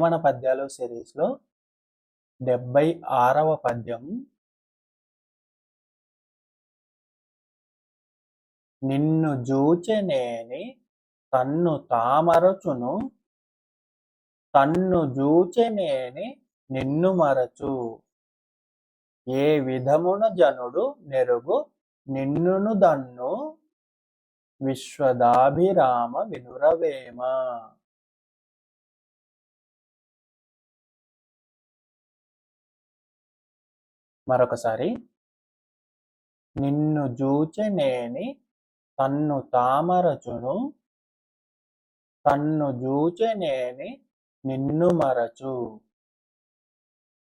వేమన పద్యాలు సిరీస్లో 76వ పద్యం. నిన్ను జూచెనేని తన్ను తామరచును, తన్ను జూచెనేని నిన్ను మరచు. ఏ విధమున జనుడు నెరుగు నిన్నును దన్ను, విశ్వదాభిరామ వినురవేమ. మరొకసారి. నిన్ను జూచెనేని తన్ను తామరచును, తన్ను జూచెనేని నిన్ను మరచు.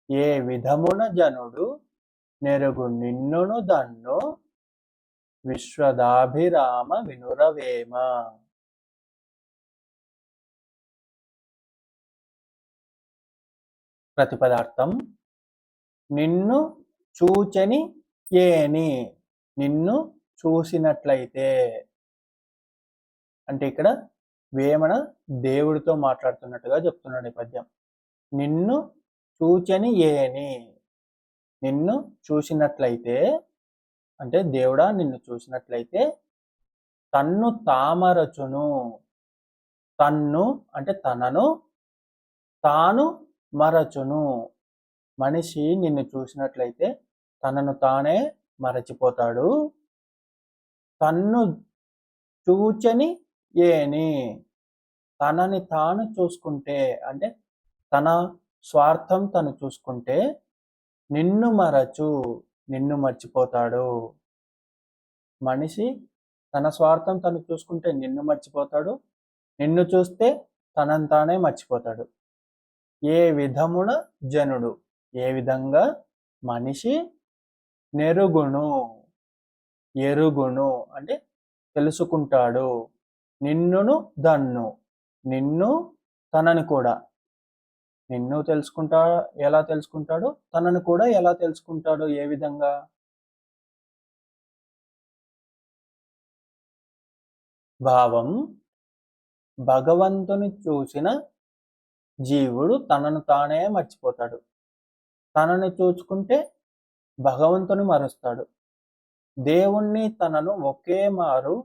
ఏ విధమున జనుడు నెరుగు నిన్నును దన్ను, విశ్వదాభిరామ వినురవేమ. ప్రతిపదార్థం. నిన్ను చూచెని ఏని, నిన్ను చూసినట్లయితే. అంటే ఇక్కడ వేమన దేవుడితో మాట్లాడుతున్నట్టుగా చెప్తున్నాడు ఈ పద్యం. నిన్ను చూచెని ఏని, నిన్ను చూసినట్లయితే అంటే దేవుడా నిన్ను చూసినట్లయితే, తన్ను తామరచును, తన్ను అంటే తనను, తాను మరచును. మనిషి నిన్ను చూసినట్లయితే తనను తానే మరచిపోతాడు. తన్ను చూచని ఏని, తనని తాను చూసుకుంటే అంటే తన స్వార్థం తను చూసుకుంటే, నిన్ను మరచు నిన్ను మర్చిపోతాడు. మనిషి తన స్వార్థం తను చూసుకుంటే నిన్ను మర్చిపోతాడు, నిన్ను చూస్తే తనని తానే మర్చిపోతాడు. ఏ విధమున జనుడు, ఏ విధంగా మనిషి నెరుగును, ఎరుగును అంటే తెలుసుకుంటాడు, నిన్నును దన్ను నిన్ను తనని కూడా, నిన్ను ఎలా తెలుసుకుంటాడు, తనని కూడా ఎలా తెలుసుకుంటాడు, ఏ విధంగా? భావం. భగవంతుని చూసిన జీవుడు తనను తానే మర్చిపోతాడు. తనని చూసుకుంటే భగవంతుని మరుస్తాడు. దేవుణ్ణి తనను ఒకే మారు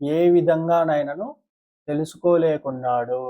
ఏ విధంగానైనను తెలుసుకోలేకున్నాడు.